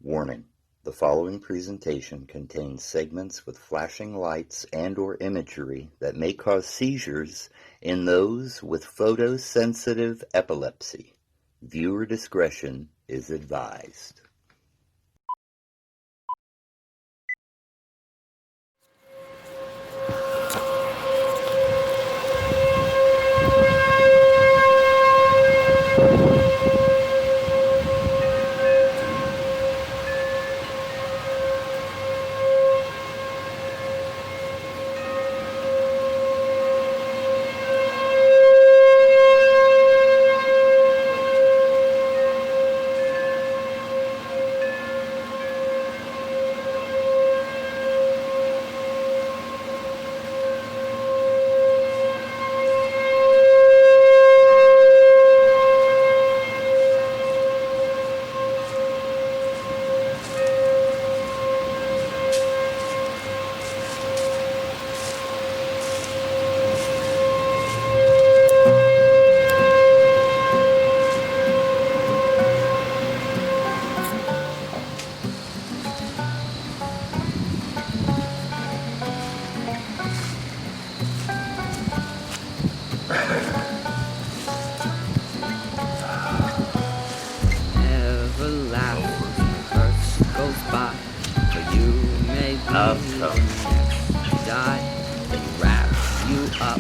Warning: the following presentation contains segments with flashing lights and/or imagery that may cause seizures in those with photosensitive epilepsy. Viewer discretion is advised.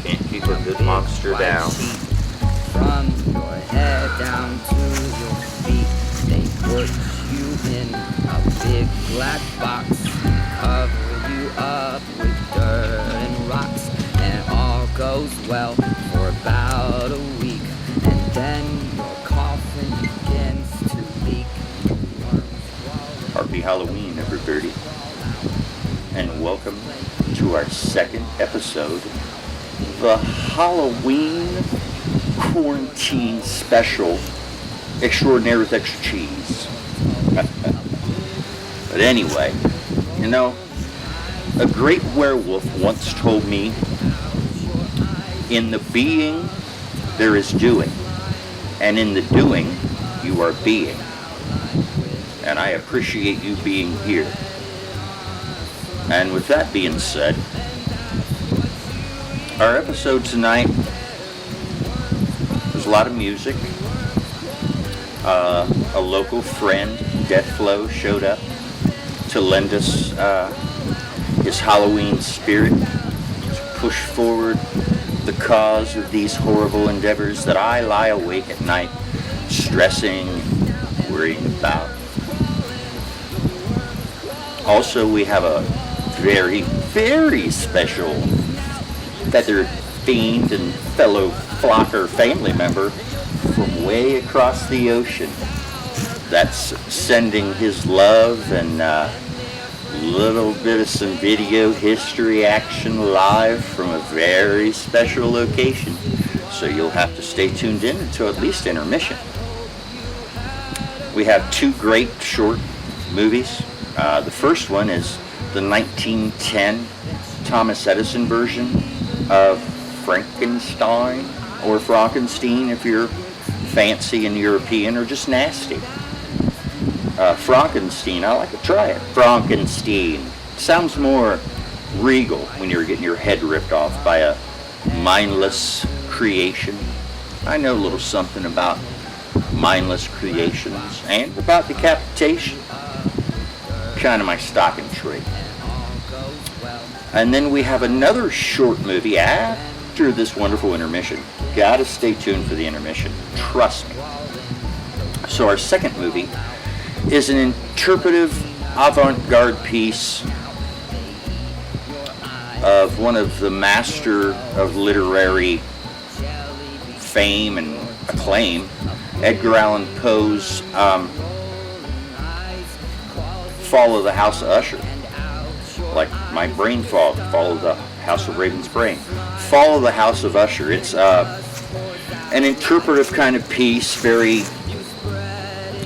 Can't keep a good monster down. From your head down to your feet, they put you in a big black box, cover you up with dirt and rocks, and all goes well for about a week, and then your coffin begins to leak. Happy Halloween, everybody, and welcome to our second episode, the Halloween quarantine special extraordinaire with extra cheese. But anyway, you know, a great werewolf once told me, in the being there is doing, and in the doing you are being. And I appreciate you being here. And with that being said, our episode tonight, there's a lot of music. A local friend, Deathflow, showed up to lend us his Halloween spirit to push forward the cause of these horrible endeavors that I lie awake at night stressing, worrying about. Also, we have a very, very special feathered fiend and fellow flocker family member from way across the ocean that's sending his love and a little bit of some video history action live from a very special location. So you'll have to stay tuned in until at least intermission. We have two great short movies. The first one is the 1910 Thomas Edison version of Frankenstein, or Frankenstein if you're fancy and European, or just nasty. Frankenstein, I like to try it. Frankenstein sounds more regal when you're getting your head ripped off by a mindless creation. I know a little something about mindless creations and about decapitation. Kind of my stock and trade. And then we have another short movie after this wonderful intermission. Gotta stay tuned for the intermission. Trust me. So our second movie is an interpretive avant-garde piece of one of the master of literary fame and acclaim, Edgar Allan Poe's Fall of the House of Usher. Like my brain fog, Fall of the House of Raven's Brain. Fall of the House of Usher. It's an interpretive kind of piece, very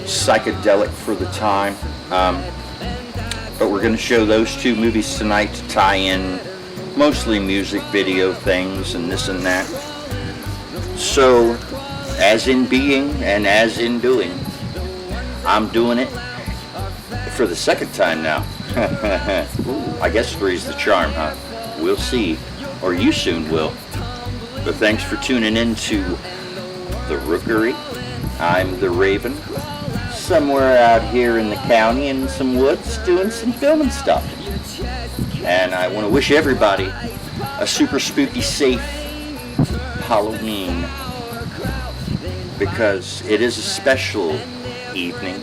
psychedelic for the time. But we're going to show those two movies tonight to tie in mostly music video things and this and that. So, as in being and as in doing, I'm doing it for the second time now. I guess three's the charm, huh? We'll see, or you soon will. But thanks for tuning in to the Rookery. I'm the Raven, somewhere out here in the county in some woods doing some filming stuff. And I want to wish everybody a super spooky safe Halloween, because it is a special evening,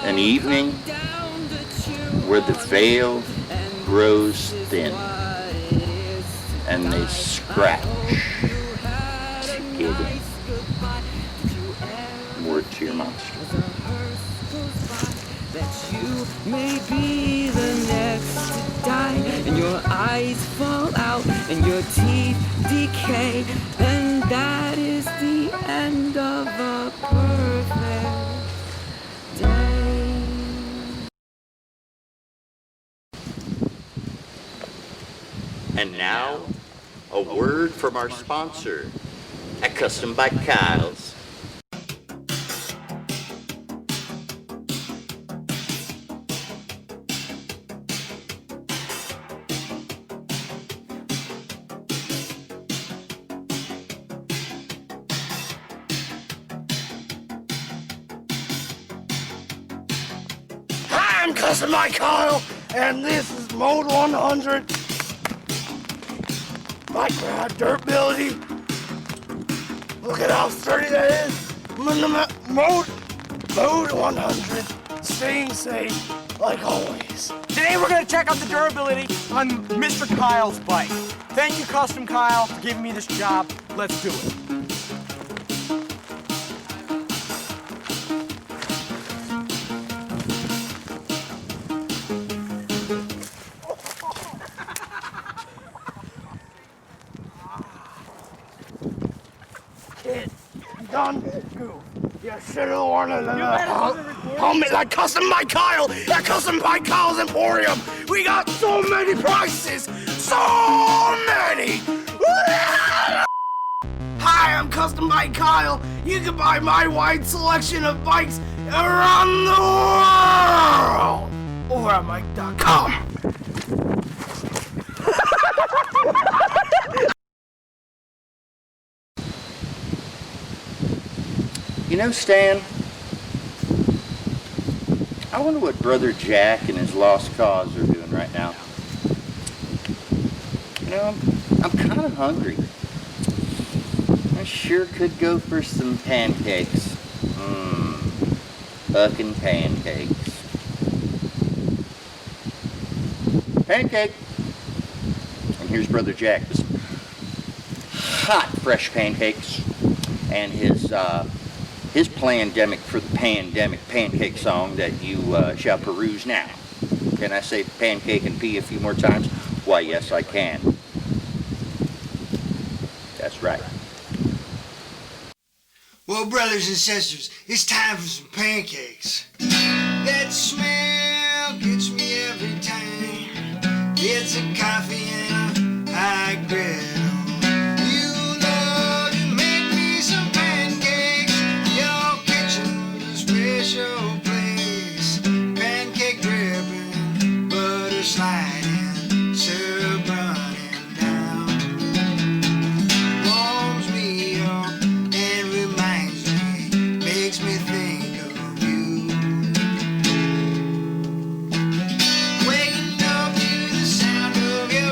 an evening where the veil grows thin and they scratch to get in. Word to your monster. That you may be the next to die, and your eyes fall out, and your teeth decay, and that is the end of a perfect day. And now, a word from our sponsor at Custom by Kyle's. Hi, I'm Custom by Kyle, and this is Mode 100. My God, durability. Look at how sturdy that is. Mode 100. Staying safe, like always. Today we're going to check out the durability on Mr. Kyle's bike. Thank you, Custom Kyle, for giving me this job. Let's do it. Kid, done goof. You should have worn another helmet like Custom by Kyle at Custom by Kyle's Emporium. We got so many prices, so many. Hi, I'm Custom by Kyle. You can buy my wide selection of bikes around the world over at Mike.com. You know, Stan, I wonder what Brother Jack and his lost cause are doing right now. You know, I'm kind of hungry. I sure could go for some pancakes. Fucking pancakes. Pancake! And here's Brother Jack with some hot, fresh pancakes and his plandemic for the pandemic pancake song that you shall peruse now. Can I say pancake and pee a few more times? Why, yes, I can. That's right. Well, brothers and sisters, it's time for some pancakes. That smell gets me every time. It's a coffee and a high griddle. You love to make me some pancakes. Your kitchen was a special place. Pancake dripping, butter sliding, syrup running down. Warms me up and reminds me, makes me think of you. Waking up to the sound of your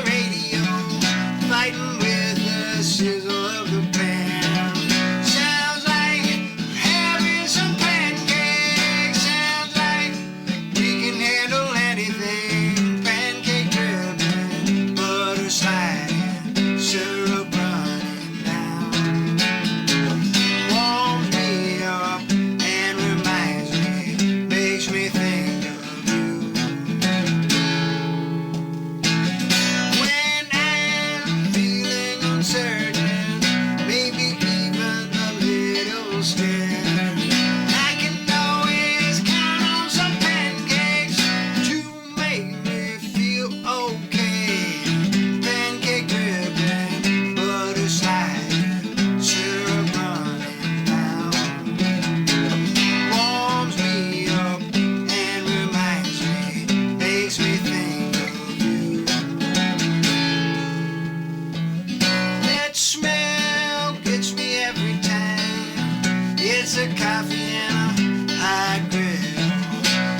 coffee and a high grill.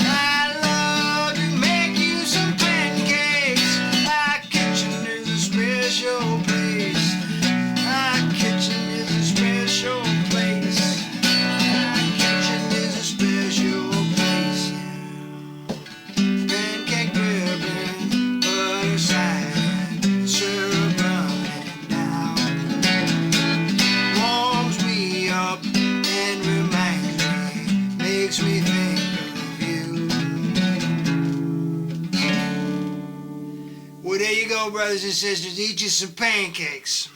I'd love to make you some pancakes. Our kitchen is a special place. Our kitchen is a special place. Our kitchen is a special place. Pancake ribbon, butter side, syrup running down. Warms me up and reminds me, makes me think of you. Well, there you go, brothers and sisters. Eat you some pancakes.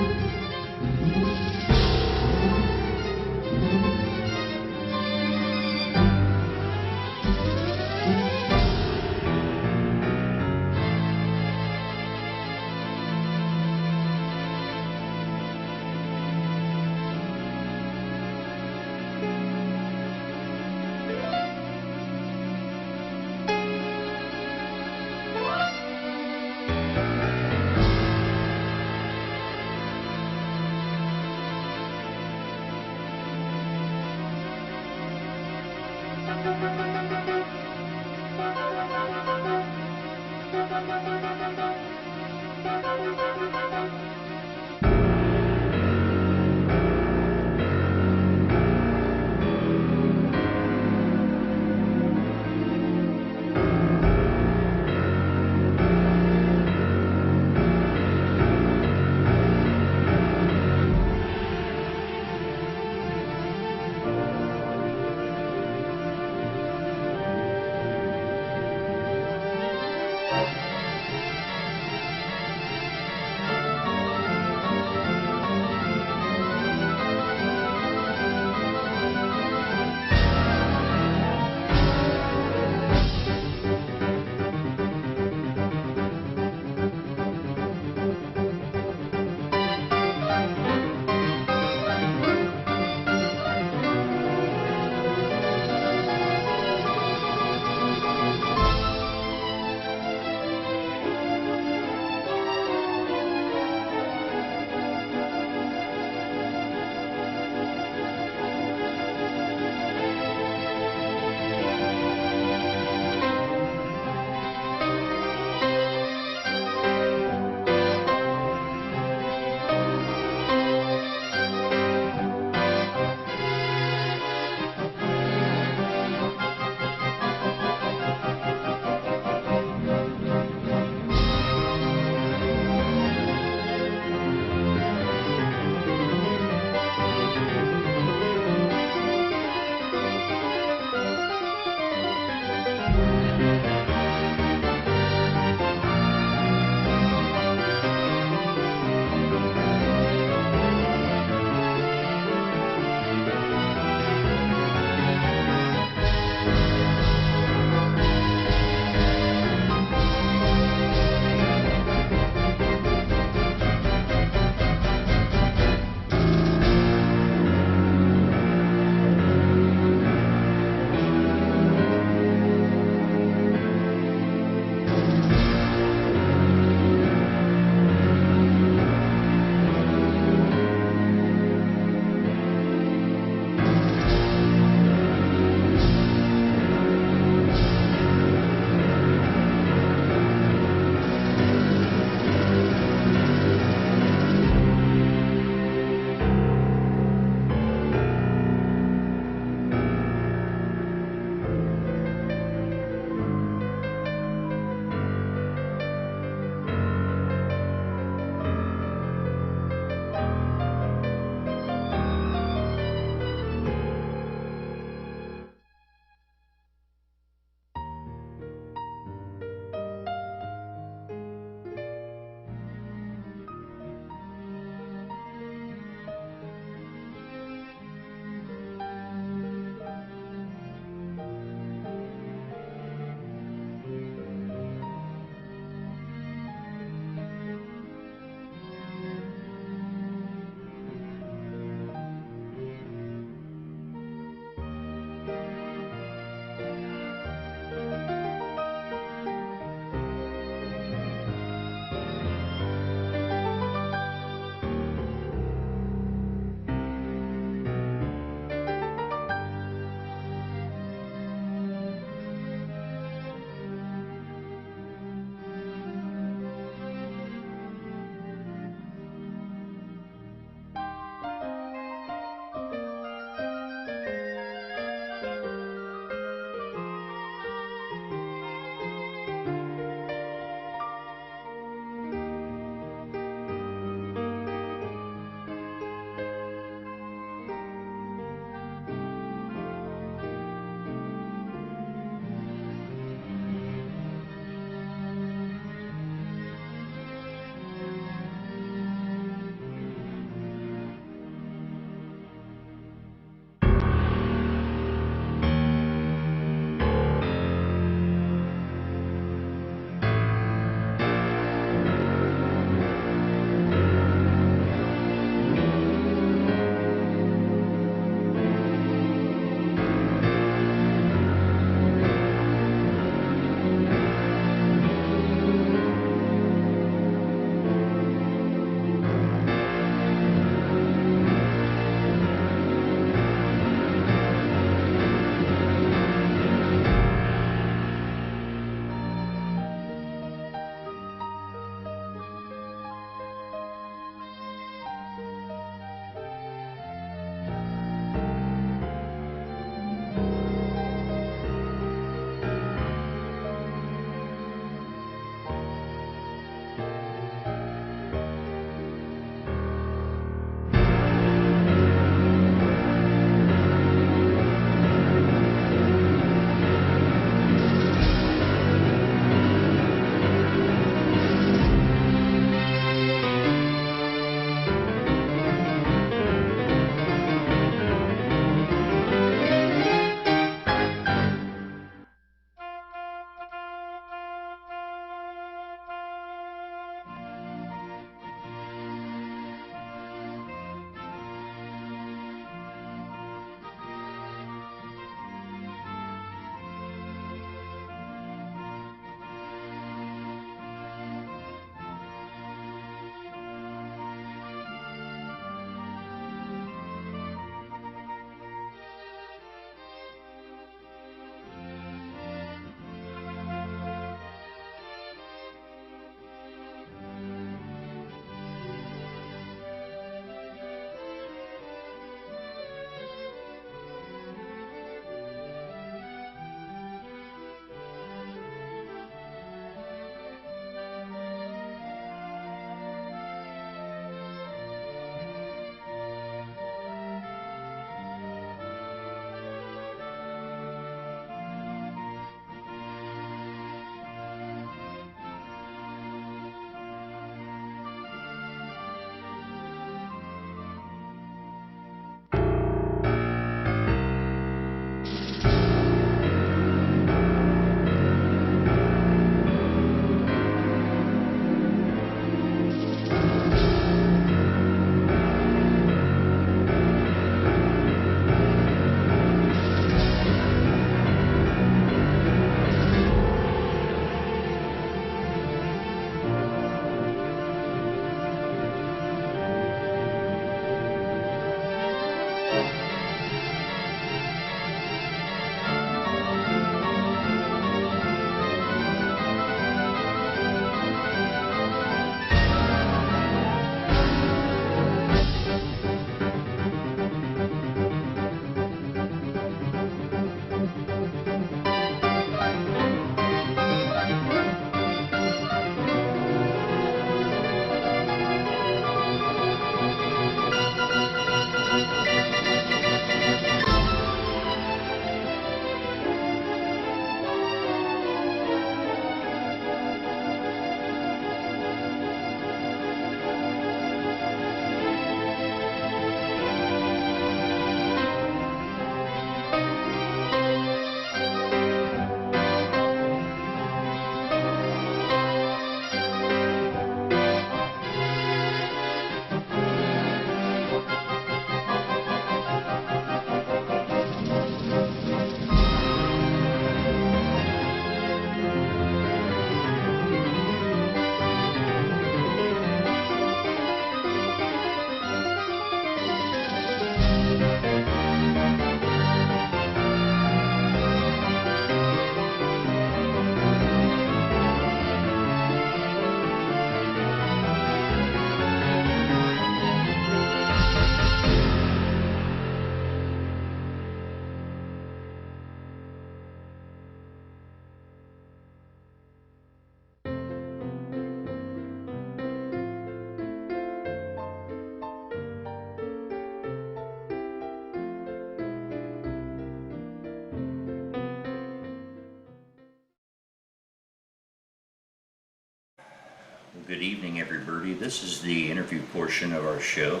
Well, good evening, everybody. This is the interview portion of our show.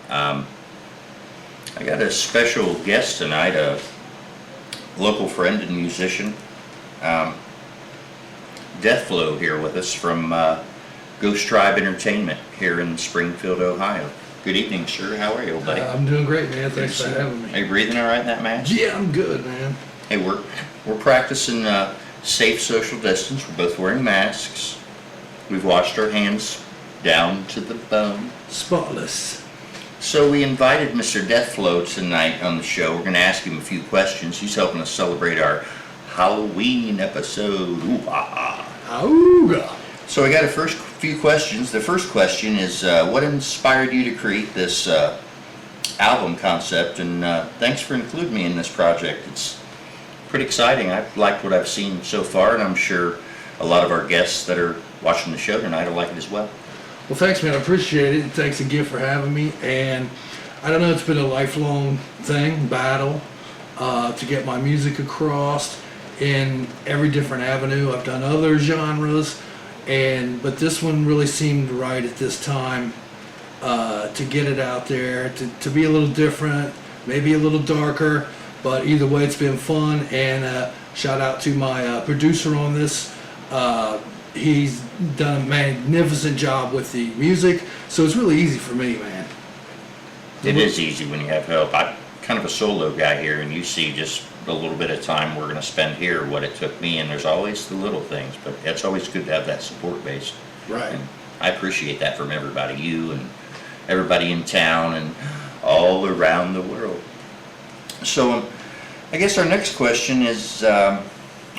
I got a special guest tonight, a local friend and musician, Deathflow, here with us from Ghost Tribe Entertainment here in Springfield, Ohio. Good evening, sir. How are you, buddy? I'm doing great, man. Thanks for having me. Are you breathing all right in that mask? Yeah, I'm good, man. Hey, we're practicing safe social distance. We're both wearing masks. We've washed our hands down to the bone. Spotless. So we invited Mr. Deathflow tonight on the show. We're going to ask him a few questions. He's helping us celebrate our Halloween episode. Ooh-ah. Auga. So I got a first few questions. The first question is, what inspired you to create this album concept? And thanks for including me in this project. It's pretty exciting. I've liked what I've seen so far, and I'm sure a lot of our guests that are watching the show tonight will like it as well. Well, thanks, man. I appreciate it. And thanks again for having me. And I don't know, it's been a lifelong thing, battle, to get my music across in every different avenue. I've done other genres, but this one really seemed right at this time to get it out there, to be a little different, maybe a little darker, but either way, it's been fun. And shout out to my producer on this. He's done a magnificent job with the music, so it's really easy for me, man. It is easy when you have help. I'm kind of a solo guy here, and you see just a little bit of time we're going to spend here, what it took me, and there's always the little things, but it's always good to have that support base. Right. And I appreciate that from everybody, you and everybody in town and all around the world. So I guess our next question is,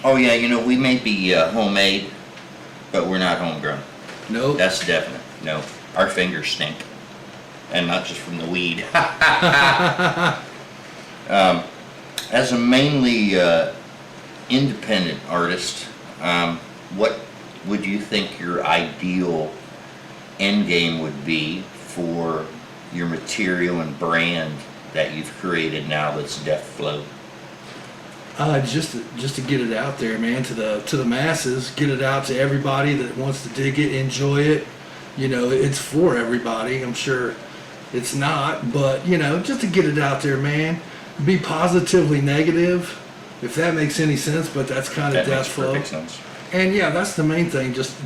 we may be homemade, but we're not homegrown. No. That's definite. No. Our fingers stink. And not just from the weed. As a mainly independent artist, what would you think your ideal end game would be for your material and brand that you've created now that's Deathflow? Just to get it out there, man, to the masses, get it out to everybody that wants to dig it, enjoy it. You know, it's for everybody. I'm sure it's not, but just to get it out there, man. Be positively negative, if that makes any sense. But that's kind of Deathflow. Perfect sense. And yeah, that's the main thing. Just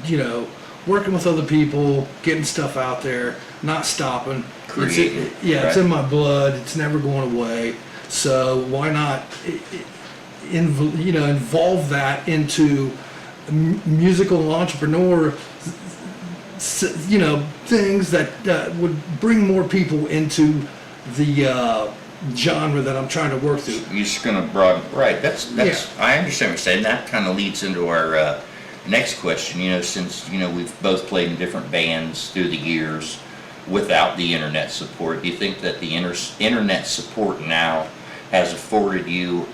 working with other people, getting stuff out there, not stopping. Creating. It's in my blood. It's never going away. So why not? Involve that into musical entrepreneur, things that would bring more people into the genre that I'm trying to work through. You're just going to broaden, right? That's. Yeah. I understand what you're saying. That kind of leads into our next question. Since we've both played in different bands through the years without the internet support, do you think that the internet support now has afforded you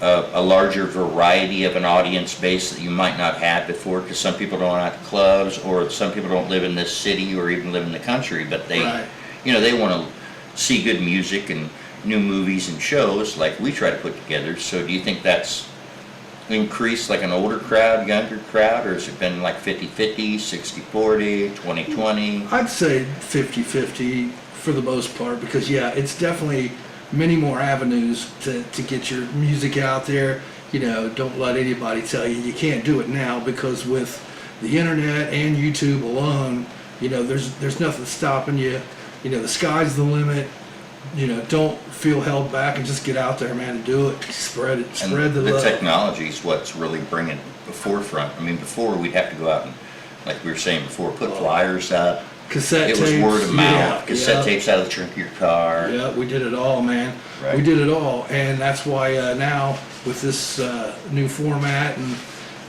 a larger variety of an audience base that you might not have before? Because some people don't have clubs, or some people don't live in this city or even live in the country, but they, Right. They want to see good music and new movies and shows like we try to put together. So do you think that's increased, like an older crowd, younger crowd, or has it been like 50-50, 60-40, 20-20? I'd say 50-50 for the most part, because it's definitely many more avenues to get your music out there. Don't let anybody tell you can't do it now, because with the internet and YouTube alone, there's nothing stopping you. The sky's the limit. Don't feel held back and just get out there, man, and do it. Spread it. Spread the love. The technology is what's really bringing the forefront. I mean, before we'd have to go out and, like we were saying before, put flyers up. Cassette It tapes. was word of mouth. Cassette yeah. tapes out of the trunk of your car. Yeah, we did it all, man. Right. We did it all, and that's why now with this new format, and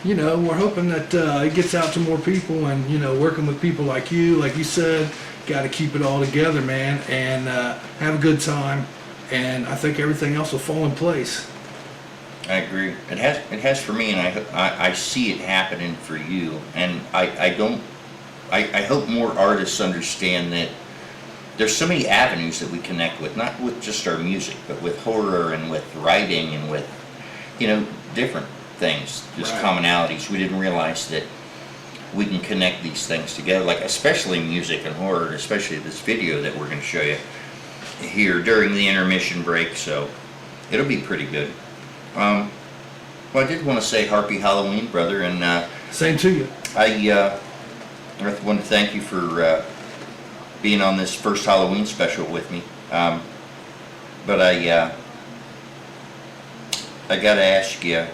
we're hoping that it gets out to more people, and working with people like you said, got to keep it all together, man, and have a good time, and I think everything else will fall in place. I agree. It has for me, and I see it happening for you, and I hope more artists understand that there's so many avenues that we connect with, not with just our music, but with horror and with writing and with, different things, just Right. commonalities. We didn't realize that we can connect these things together, like especially music and horror, especially this video that we're going to show you here during the intermission break, so it'll be pretty good. Well, I did want to say Happy Halloween, brother, and Same to you. I want to thank you for being on this first Halloween special with me. But I gotta ask you,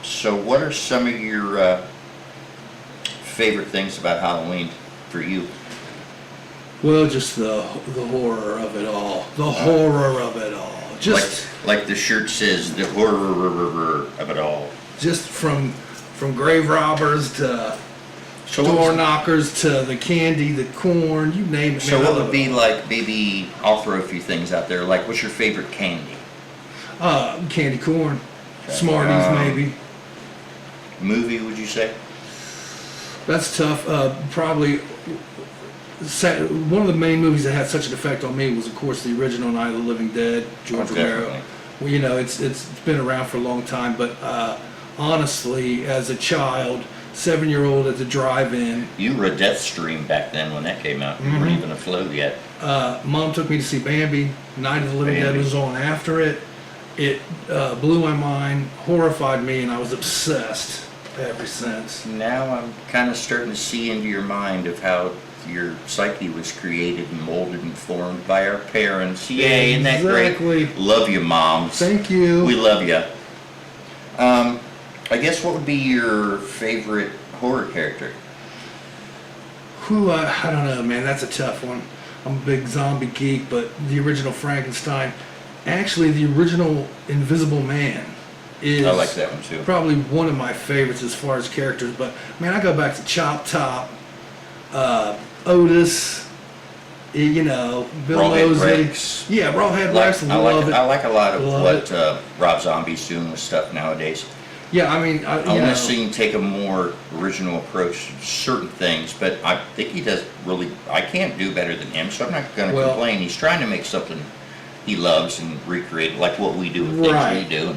so what are some of your favorite things about Halloween for you? Well, just the horror of it all. The horror of it all. Just Like the shirt says, the horror of it all. just from grave robbers to So door knockers to the candy, the corn, you name it. So man, I what love would be it all. like, maybe I'll throw a few things out there, like what's your favorite candy? Candy corn, Smarties maybe. Movie, would you say? That's tough. Probably one of the main movies that had such an effect on me was, of course, the original Night of the Living Dead, George Romero. Definitely. Well, you know, it's been around for a long time, but honestly, as a child, 7-year-old at the drive-in, You were a Death Stream back then when that came out. You weren't even afloat yet. Mom took me to see Bambi. Night of the Living Dead Bambi. was on after it. It blew my mind, horrified me, and I was obsessed ever since. Now I'm kind of starting to see into your mind of how your psyche was created and molded and formed by our parents. Yay, isn't that Exactly. great? Love you, moms. Thank you. We love you. I guess what would be your favorite horror character? Whew, I don't know, man. That's a tough one. I'm a big zombie geek, but the original Frankenstein, actually, the original Invisible Man is I like that one too. probably one of my favorites as far as characters. But man, I go back to Chop Top, Otis, you know, Bill Rawhead Mosley. Rex. Yeah, Rawhead Rex. I Love it. like a lot of Love what Rob Zombie's doing with stuff nowadays. Yeah, I mean, I you want know, to see him take a more original approach to certain things, but I think he does really. I can't do better than him, so I'm not going to Well- complain. He's trying to make something he loves and recreate it, like what we do with Right. things we do.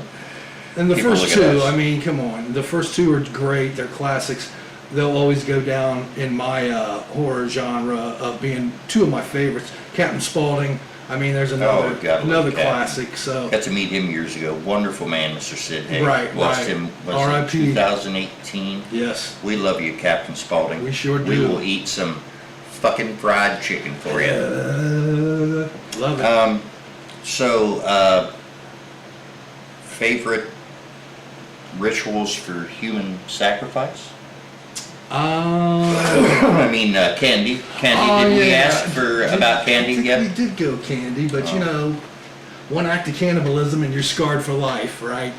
and the people first look at two, us. I mean, come on. The first two are great. They're classics. They'll always go down in my horror genre of being two of my favorites. Captain Spaulding. I mean, there's another gotta love another Captain. classic. So Got to meet him years ago. Wonderful man, Mr. Sid Haig. Right, Lost right. him, was R.I.P.. it 2018? yes, We love you, Captain Spaulding. We sure We do. will eat some fucking fried chicken for you. love it. Favorite rituals for human sacrifice? I mean, candy. Candy, did we yeah. ask for about candy I think yet? we did go candy, but you Oh. know, one act of cannibalism and you're scarred for life, right?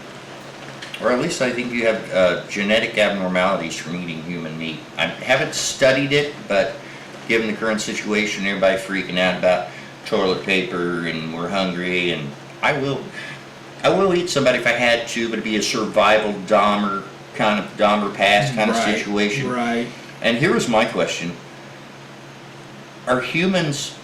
Or at least I think you have genetic abnormalities from eating human meat. I haven't studied it, but given the current situation, everybody freaking out about toilet paper and we're hungry, and I will eat somebody if I had to, but it'd be a survival Dahmer pass kind of Right, situation. Right. And here was my question: Are humans?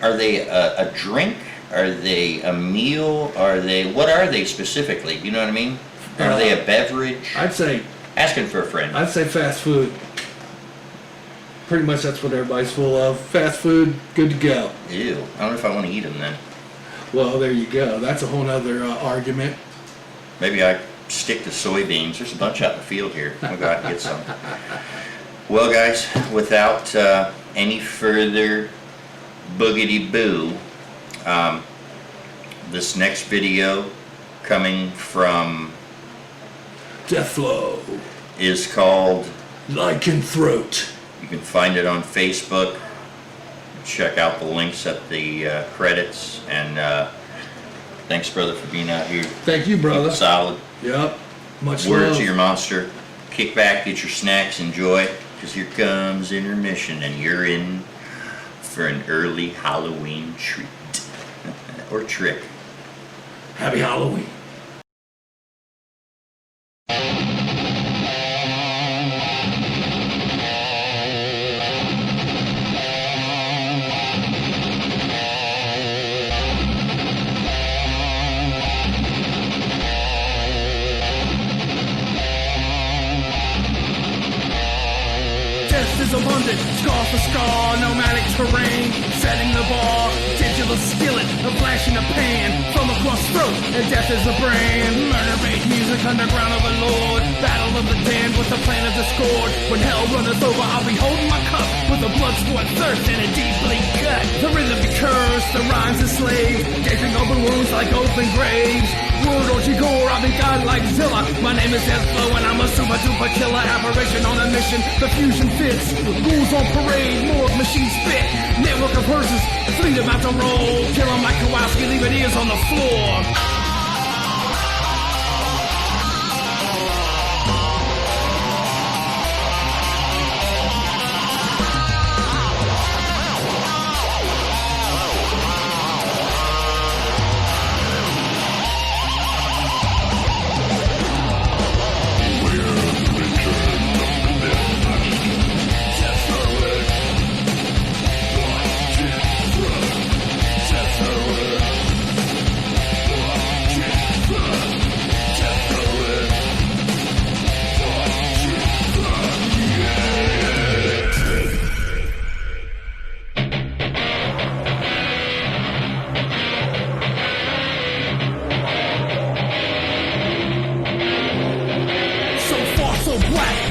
Are they a drink? Are they a meal? What are they specifically? You know what I mean? Are they a beverage? I'd say Asking for a friend. fast food. Pretty much that's what everybody's full of. Fast food, good to go. Ew. I don't know if I want to eat them then. Well, there you go. That's a whole nother argument. Maybe I stick to soybeans. There's a bunch out in the field here. I'll go out and get some. Well, guys, without any further boogity boo, this next video coming from Deathflow, is called. Lycanthrope. You can find it on Facebook. Check out the links at the credits. And thanks, brother, for being out here. Thank you, brother. Solid. Yep. Much Word love. to your monster. Kick back, get your snacks, enjoy. Because here comes intermission, and you're in for an early Halloween treat. Or trick. Happy Halloween. wealth is abundant, scar for scar, nomadic terrain, setting the bar, digital skillet, a flash in a pan, from across throat, and death is the brand. Murder-based music, underground overlord, battle of the damned with the plan of discord. When hell runneth over, I'll be holding my cup with a blood-sport thirst and a deep bleed cut. The rhythm be cursed, the rhymes enslaved, gaping open wounds like open graves. Word or gore, I'll be God like Zilla. My name is Deathflow and I'm a super duper killer apparition on a mission. The fusion fits, ghouls on parade, morgue machine spit, network of hearses, fleet about to roll. Killer Mike Kowalski, leaving ears on the floor.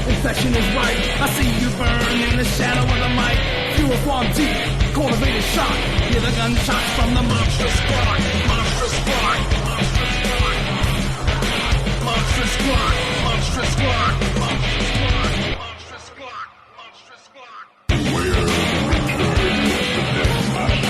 Infection is right. I see you burn in the shadow of the mic. Fuel farm deep, cultivated shock. Hear the gunshots from the monster squad. Monster squad. Monster squad. Monster squad. Monster squad. Monster squad. Monster squad. We're returning to the death match.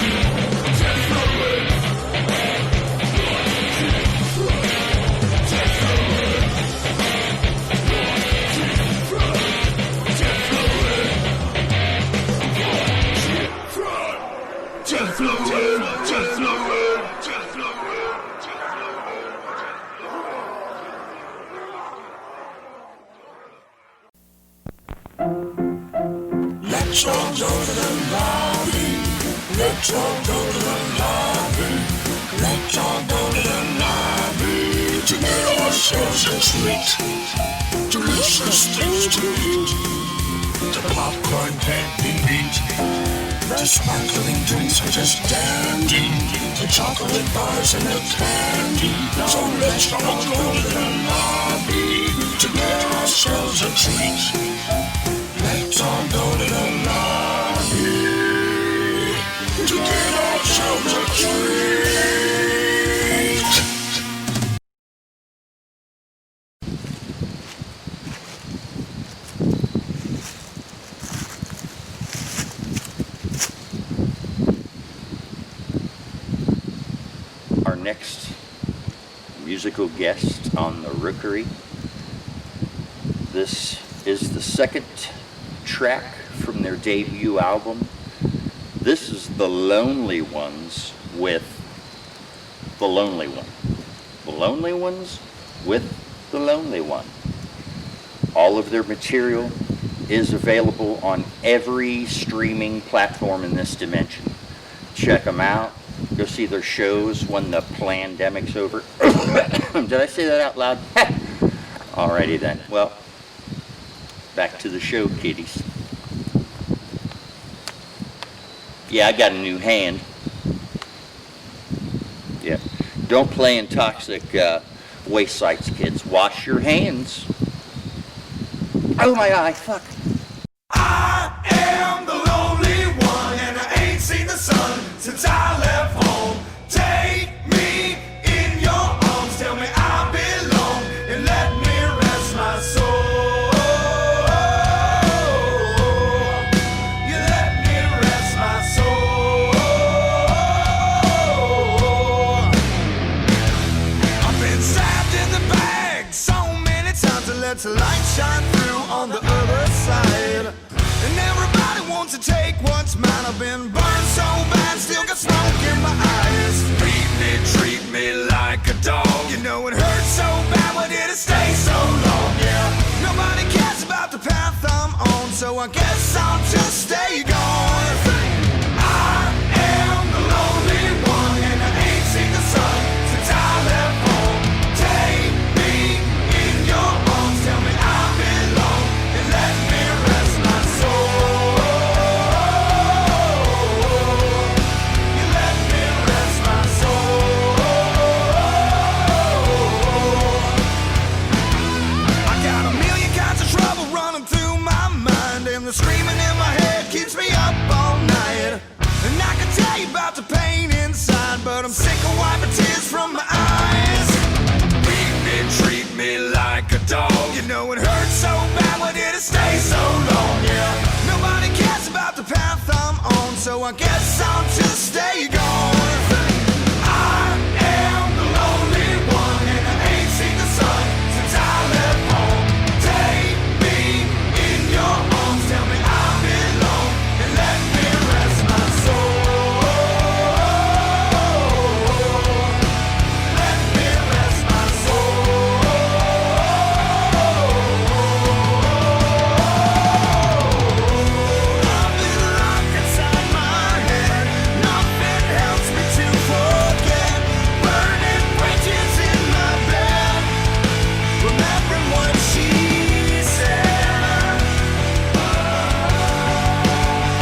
Let's all go to the lobby. Let's all go to the lobby. Let's all go to the lobby to get ourselves a treat. Delicious things to eat. The popcorn can't be beat. The sparkling drinks are just dandy. The chocolate bars and the candy. So let's all go to the lobby to get ourselves a treat. Let's all go to the lobby to get ourselves a treat. Our next musical guest on the Rookery. This is the second track from their debut album. This is The Lonely Ones with The Lonely One. The Lonely Ones with The Lonely One. All of their material is available on every streaming platform in this dimension. Check them out. Go see their shows when the pandemic's over. Did I say that out loud? Alrighty then. Well, back to the show, kiddies. Yeah, I got a new hand. Yeah. Don't play in toxic waste sites, kids. Wash your hands. Oh my eye, fuck. I am the lonely one, and I ain't seen the sun since I left home. Take me in your arms, tell me I belong, and let me rest my soul. You let me rest my soul. I've been stabbed in the back so many times to let the light shine through on the other side. And everybody wants to take what's mine. I've been burned so bad, still got smoke in my eyes. Treat me like a dog. You know it hurts so bad, why did it stay so long? Yeah, nobody cares about the path I'm on, so I guess I'll just stay gone. I am the lonely one, and I ain't seen the sun since I left home. Take me in your arms, tell me I belong, and let me rest my soul. the screaming in my head keeps me up all night. And I can tell you about the pain inside, but I'm sick of wiping tears from my eyes. Beat me, treat me like a dog. You know it hurts so bad, why did it stay so long? Yeah, nobody cares about the path I'm on, so I guess I'll just stay gone. I am the lonely one, and I ain't seen the sun since I left home. Take me in your arms, tell me I belong, and let me rest my soul. Let me rest my soul. I've been locked inside my head, nothing helps me to forget. Burning bridges in my bed, remembering what she said.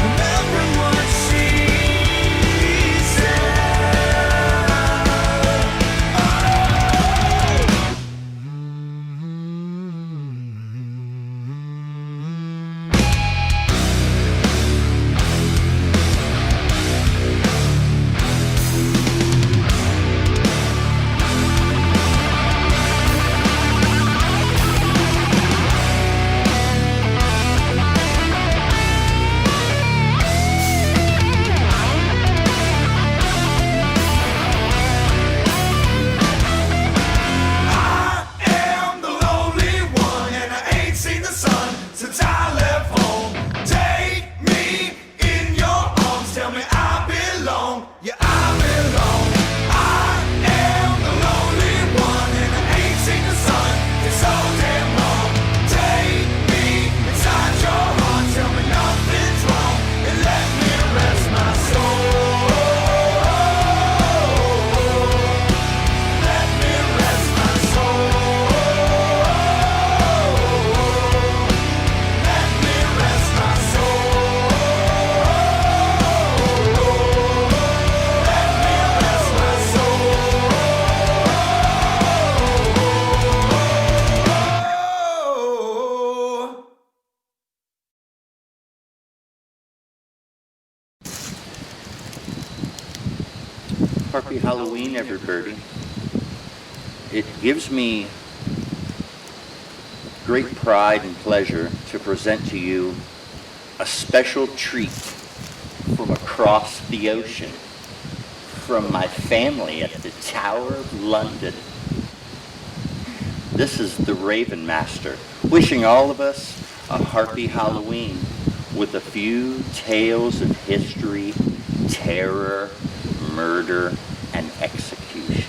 Remembering what she said. I am the lonely one, and I ain't seen the sun since I left home. Take me in your arms, tell me I belong. Yeah, I belong. I am the lonely one, and I ain't seen the sun in so damn long. Take me inside your heart, tell me nothing's wrong, and let me rest my soul. Let me rest my soul. Let me rest my soul. Let me rest my soul. Happy Halloween, everybody. It gives me great pride and pleasure to present to you a special treat from across the ocean, from my family at the Tower of London. This is the Raven Master, wishing all of us a happy Halloween with a few tales of history, terror, murder, and execution.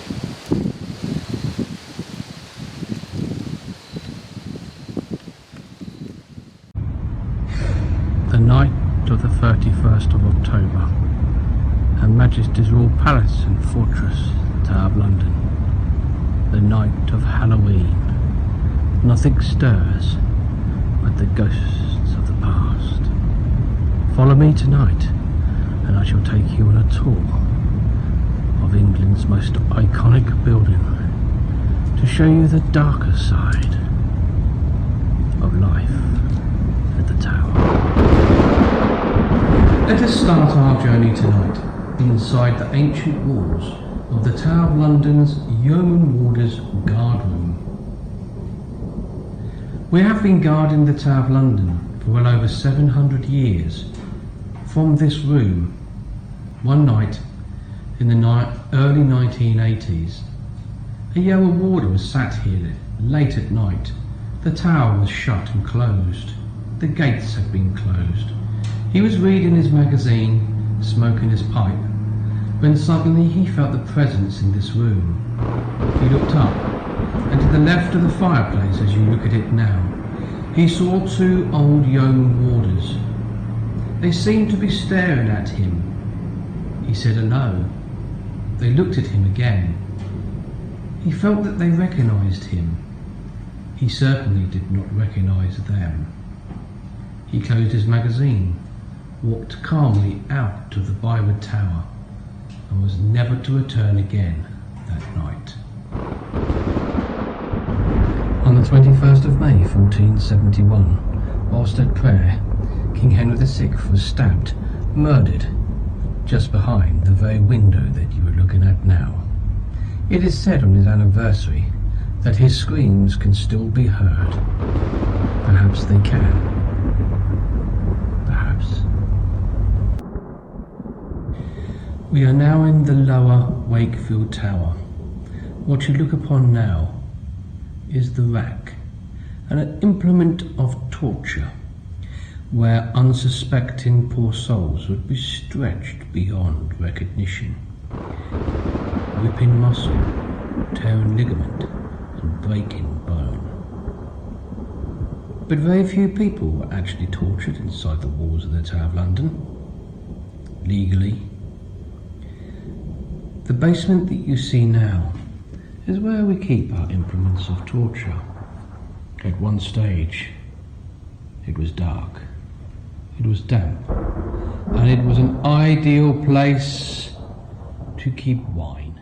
The night of the 31st of October, Her Majesty's Royal Palace and Fortress, Tower of London. The night of Halloween. Nothing stirs but the ghosts of the past. Follow me tonight, and I shall take you on a tour of England's most iconic building to show you the darker side of life at the Tower. Let us start our journey tonight inside the ancient walls of the Tower of London's Yeoman Warders Guard Room. We have been guarding the Tower of London for well over 700 years. From this room, one night in the early 1980s, a yeoman warder was sat here late at night. The tower was shut and closed. The gates had been closed. He was reading his magazine, smoking his pipe, when suddenly he felt the presence in this room. He looked up, and to the left of the fireplace, as you look at it now, he saw two old yeoman warders. They seemed to be staring at him. He said hello. They looked at him again. He felt that they recognised him. He certainly did not recognise them. He closed his magazine, walked calmly out to the Byward Tower, and was never to return again that night. On the 21st of May 1471, whilst at prayer, King Henry VI was stabbed, murdered, just behind the very window that you are looking at now. It is said on his anniversary that his screams can still be heard. Perhaps they can. Perhaps. We are now in the lower Wakefield Tower. What you look upon now is the rack, an implement of torture where unsuspecting poor souls would be stretched beyond recognition, ripping muscle, tearing ligament, and breaking bone. But very few people were actually tortured inside the walls of the Tower of London, legally. The basement that you see now is where we keep our implements of torture. At one stage, it was dark, it was damp, and it was an ideal place to keep wine.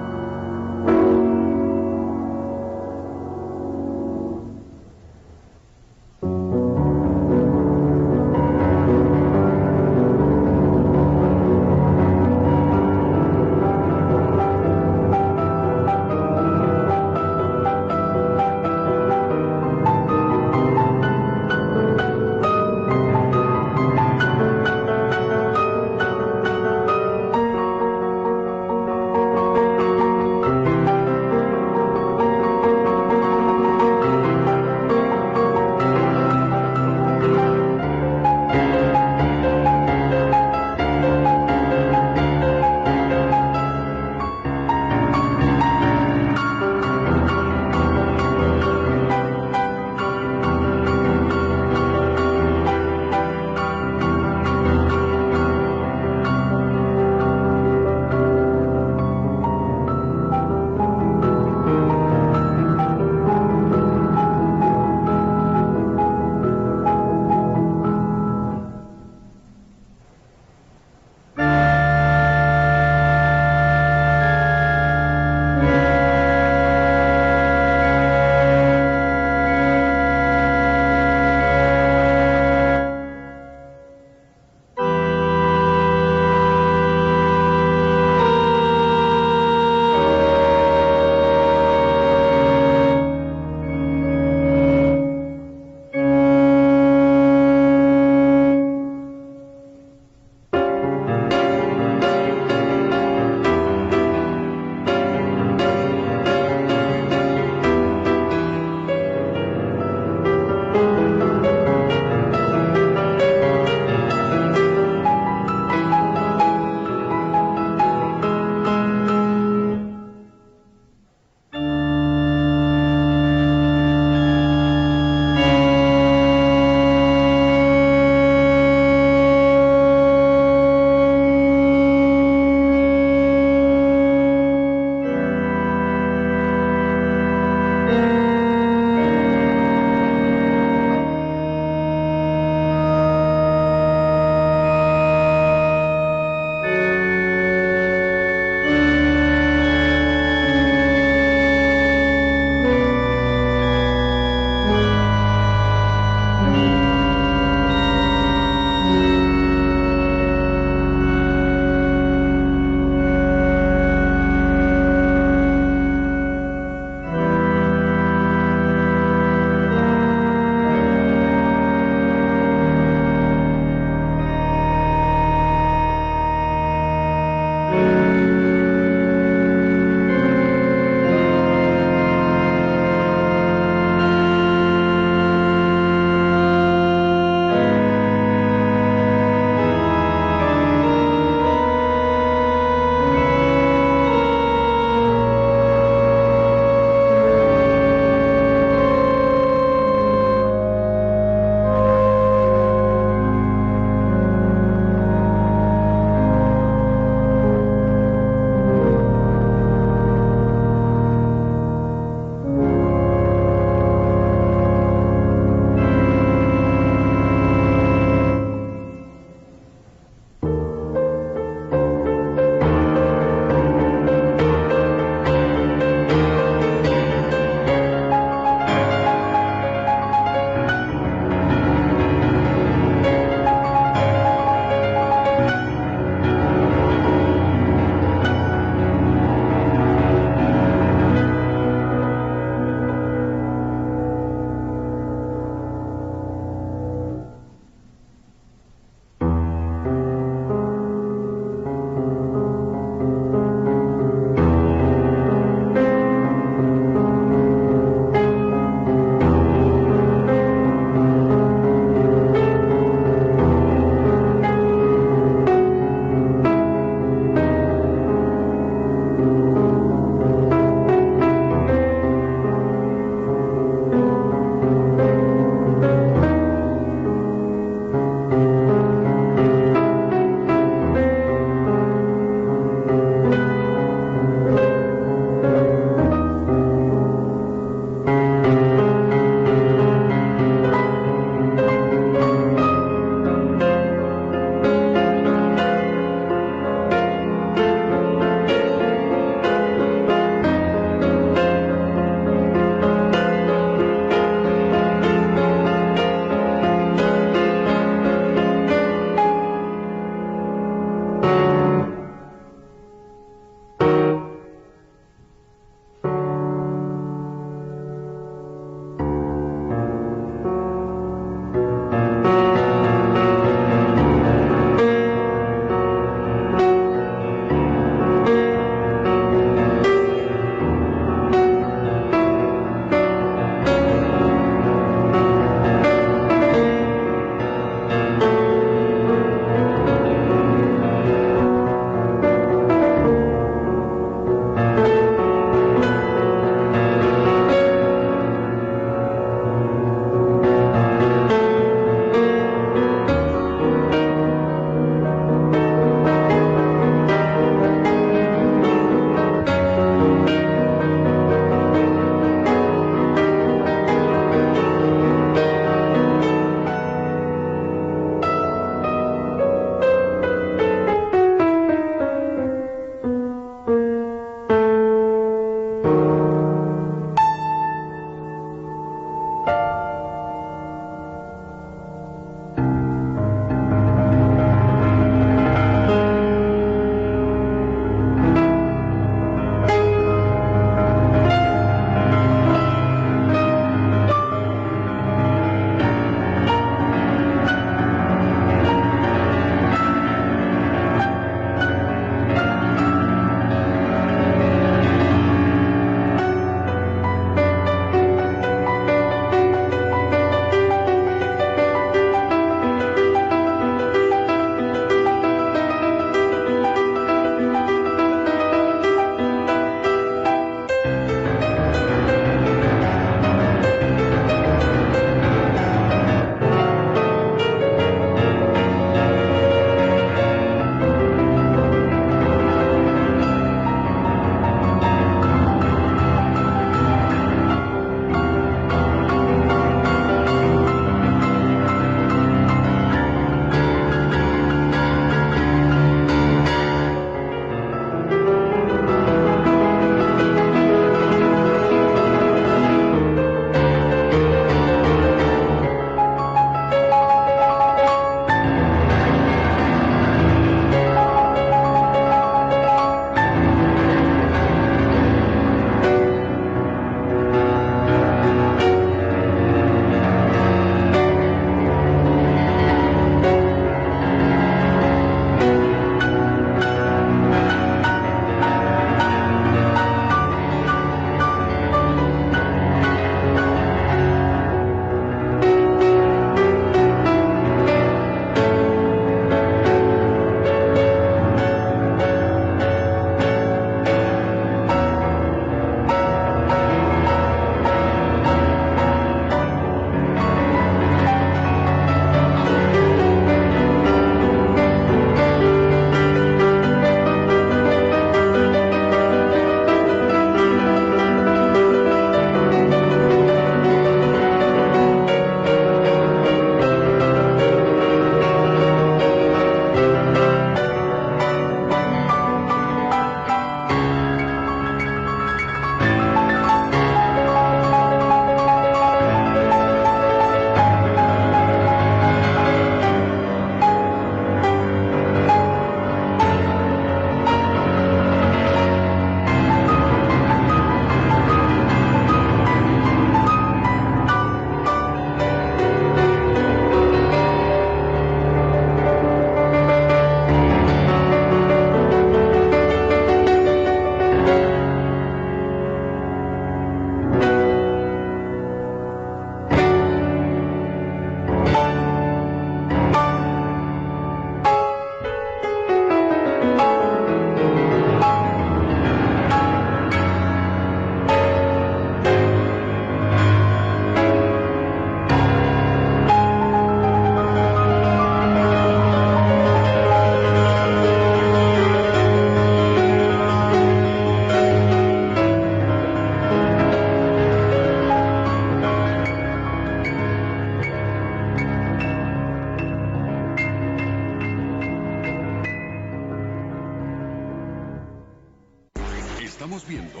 estamos viendo.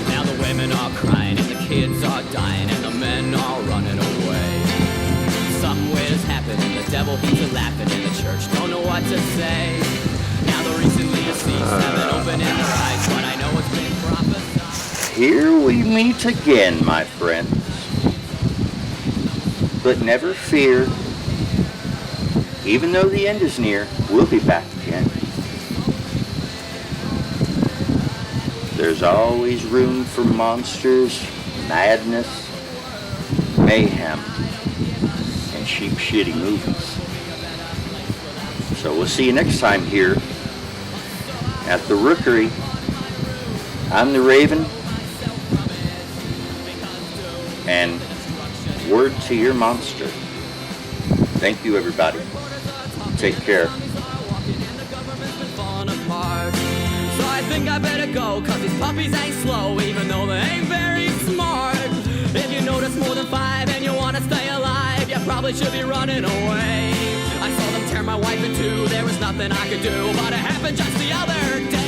Now the women are crying and the kids are dying and the men are running away. Somewhere's happening, the devil he's a laughing and the church don't know what to say. Now the recently deceased haven't opened in their eyes, but I know it's been prophesied. Here we meet again, my friends. But never fear. Even though the end is near, we'll be back again. There's always room for monsters, madness, mayhem, and cheap shitty movies. So we'll see you next time here at the Rookery. I'm the Raven, and word to your monster. Thank you, everybody. Take care. So I think I better go, cause these puppies ain't slow, even though they ain't very smart. If you notice more than 5 and you wanna stay alive, you probably should be running away. I saw them tear my wife in two, there was nothing I could do, but it happened just the other day.